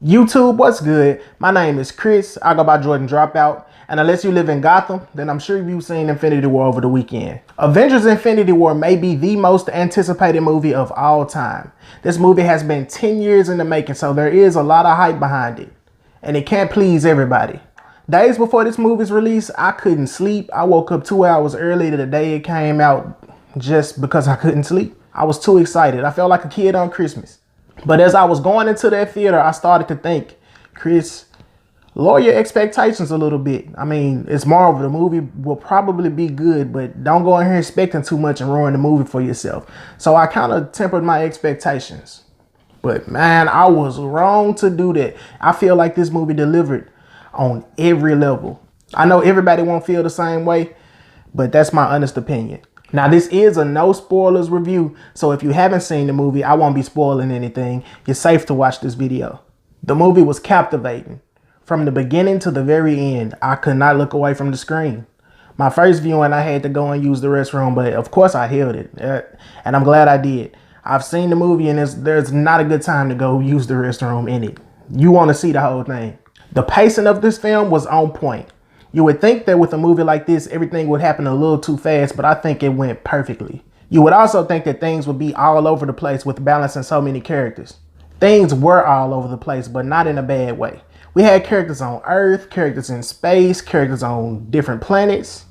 YouTube, what's good? My name is Chris. I go by Jordan Dropout. And unless you live in Gotham, then I'm sure you've seen Infinity War over the weekend. Avengers Infinity War may be the most anticipated movie of all time. This movie has been 10 years in the making, so there is a lot of hype behind it. And it can't please everybody. Days before this movie's release, I couldn't sleep. I woke up 2 hours early the day it came out just because I couldn't sleep. I was too excited. I felt like a kid on Christmas. But as I was going into that theater, I started to think, Chris, lower your expectations a little bit. I mean, it's Marvel. The movie will probably be good, but don't go in here expecting too much and ruin the movie for yourself. So I kind of tempered my expectations. But man, I was wrong to do that. I feel like this movie delivered on every level. I know everybody won't feel the same way, but that's my honest opinion. Now, this is a no spoilers review, so if you haven't seen the movie, I won't be spoiling anything. You're safe to watch this video. The movie was captivating. From the beginning to the very end, I could not look away from the screen. My first viewing, I had to go and use the restroom, but of course I held it, and I'm glad I did. I've seen the movie, and there's not a good time to go use the restroom in it. You want to see the whole thing. The pacing of this film was on point. You would think that with a movie like this, everything would happen a little too fast, but I think it went perfectly. You would also think that things would be all over the place with balancing so many characters. Things were all over the place, but not in a bad way. We had characters on Earth, characters in space, characters on different planets,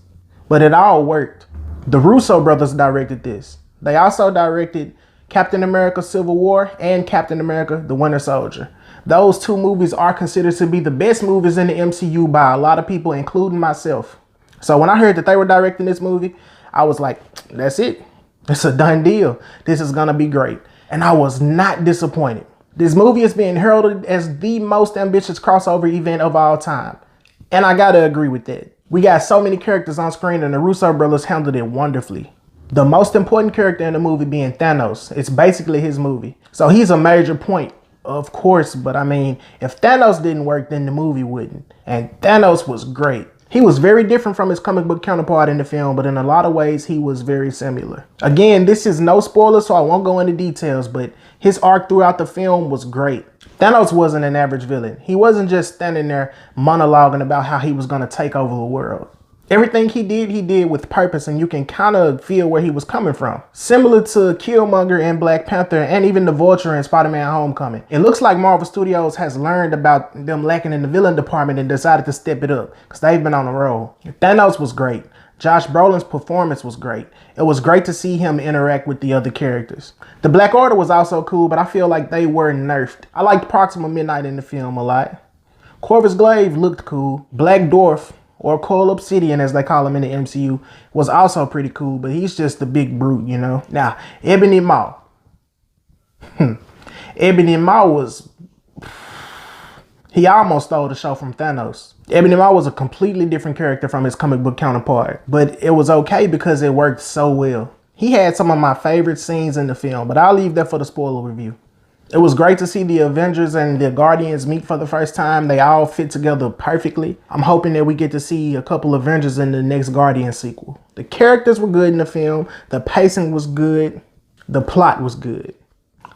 but it all worked. The Russo brothers directed this. They also directed Captain America Civil War and Captain America The Winter Soldier. Those two movies are considered to be the best movies in the MCU by a lot of people, including myself. So when I heard that they were directing this movie, I was like, that's it. It's a done deal. This is going to be great. And I was not disappointed. This movie is being heralded as the most ambitious crossover event of all time. And I got to agree with that. We got so many characters on screen and the Russo brothers handled it wonderfully. The most important character in the movie being Thanos. It's basically his movie. So he's a major point. Of course, but I mean, if Thanos didn't work, then the movie wouldn't. And Thanos was great. He was very different from his comic book counterpart in the film, but in a lot of ways, he was very similar. Again, this is no spoiler, so I won't go into details, but his arc throughout the film was great. Thanos wasn't an average villain. He wasn't just standing there monologuing about how he was going to take over the world. Everything he did with purpose, and you can kind of feel where he was coming from. Similar to Killmonger in Black Panther and even the Vulture in Spider-Man Homecoming. It looks like Marvel Studios has learned about them lacking in the villain department and decided to step it up because they've been on a roll. Thanos was great. Josh Brolin's performance was great. It was great to see him interact with the other characters. The Black Order was also cool, but I feel like they were nerfed. I liked Proxima Midnight in the film a lot. Corvus Glaive looked cool. Black Dwarf, or Coil Obsidian as they call him in the MCU, was also pretty cool, but he's just a big brute, you know. Now, Ebony Maw. Ebony Maw was... He almost stole the show from Thanos. Ebony Maw was a completely different character from his comic book counterpart, but it was okay because it worked so well. He had some of my favorite scenes in the film, but I'll leave that for the spoiler review. It was great to see the Avengers and the Guardians meet for the first time. They all fit together perfectly. I'm hoping that we get to see a couple Avengers in the next Guardian sequel. The characters were good in the film. The pacing was good. The plot was good.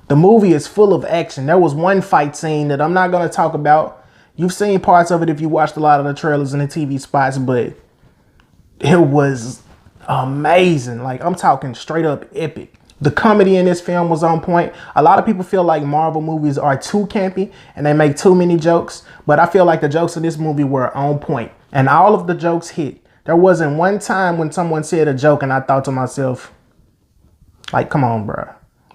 The movie is full of action. There was one fight scene that I'm not going to talk about. You've seen parts of it if you watched a lot of the trailers and the TV spots, but it was amazing. Like, I'm talking straight up epic. The comedy in this film was on point. A lot of people feel like Marvel movies are too campy and they make too many jokes, but I feel like the jokes in this movie were on point and all of the jokes hit. There wasn't one time when someone said a joke and I thought to myself, like, come on, bro,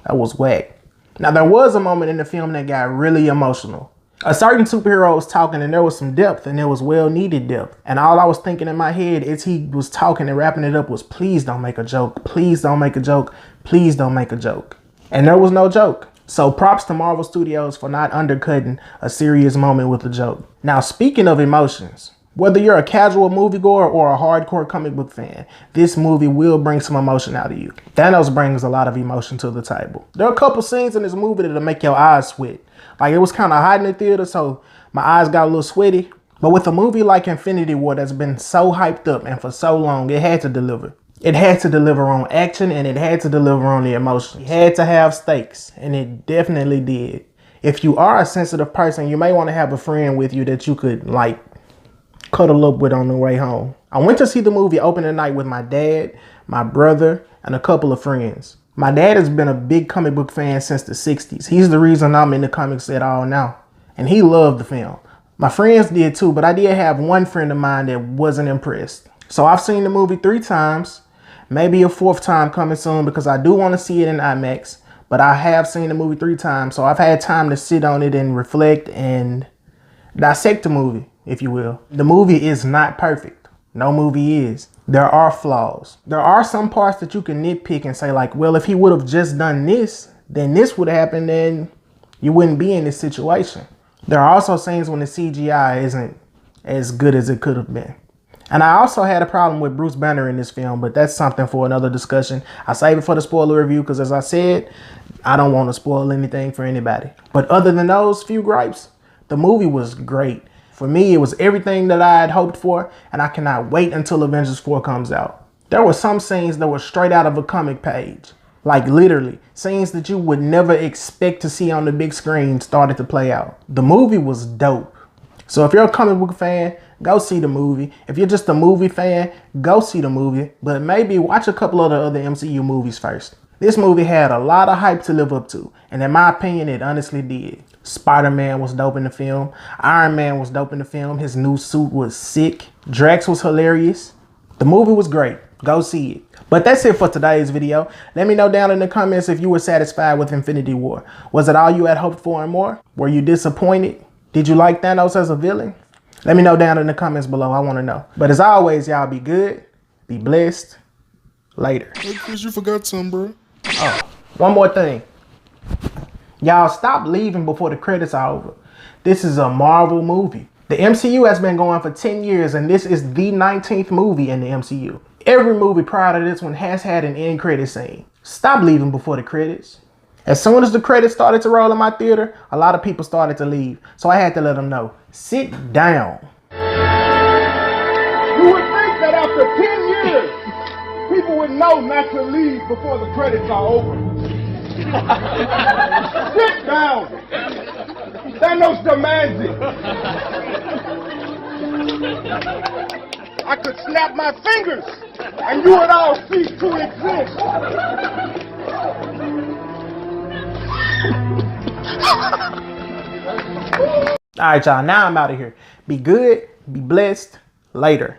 that was whack. Now, there was a moment in the film that got really emotional. A certain superhero was talking and there was some depth, and it was well needed depth. And all I was thinking in my head as he was talking and wrapping it up was, please don't make a joke. Please don't make a joke. Please don't make a joke. And there was no joke. So props to Marvel Studios for not undercutting a serious moment with a joke. Now, speaking of emotions, whether you're a casual moviegoer or a hardcore comic book fan, this movie will bring some emotion out of you. Thanos brings a lot of emotion to the table. There are a couple scenes in this movie that'll make your eyes sweat. Like, it was kind of hot in the theater, so my eyes got a little sweaty. But with a movie like Infinity War that's been so hyped up and for so long, it had to deliver. It had to deliver on action and it had to deliver on the emotion. It had to have stakes, and it definitely did. If you are a sensitive person, you may want to have a friend with you that you could like cuddle up with on the way home. I went to see the movie opening night with my dad, my brother, and a couple of friends. My dad has been a big comic book fan since the 60s. He's the reason I'm in the comics at all now. And he loved the film. My friends did too, but I did have one friend of mine that wasn't impressed. So I've seen the movie 3 times, maybe a 4th time coming soon because I do want to see it in IMAX. But I have seen the movie 3 times, so I've had time to sit on it and reflect and dissect the movie, if you will. The movie is not perfect. No movie is. There are flaws. There are some parts that you can nitpick and say like, well, if he would have just done this, then this would have happened and you wouldn't be in this situation. There are also scenes when the CGI isn't as good as it could have been. And I also had a problem with Bruce Banner in this film, but that's something for another discussion. I save it for the spoiler review because as I said, I don't want to spoil anything for anybody. But other than those few gripes, the movie was great. For me, it was everything that I had hoped for, and I cannot wait until Avengers 4 comes out. There were some scenes that were straight out of a comic page. Like literally, scenes that you would never expect to see on the big screen started to play out. The movie was dope. So if you're a comic book fan, go see the movie. If you're just a movie fan, go see the movie, but maybe watch a couple of the other MCU movies first. This movie had a lot of hype to live up to, and in my opinion, it honestly did. Spider-Man was dope in the film. Iron Man was dope in the film. His new suit was sick. Drax was hilarious. The movie was great. Go see it. But that's it for today's video. Let me know down in the comments if you were satisfied with Infinity War. Was it all you had hoped for and more? Were you disappointed? Did you like Thanos as a villain? Let me know down in the comments below. I want to know. But as always, y'all be good, be blessed. Later. Hey, Chris, you forgot something, bro. Oh, one more thing. Y'all stop leaving before the credits are over. This is a Marvel movie. The MCU has been going for 10 years and this is the 19th movie in the MCU. Every movie prior to this one has had an end credit scene. Stop leaving before the credits. As soon as the credits started to roll in my theater, a lot of people started to leave. So I had to let them know, sit down. You would think that after 10 years, people would know not to leave before the credits are over. Sit down. Thanos demands it. I could snap my fingers and you would all cease to exist. All right, y'all, now I'm out of here. Be good, be blessed. Later.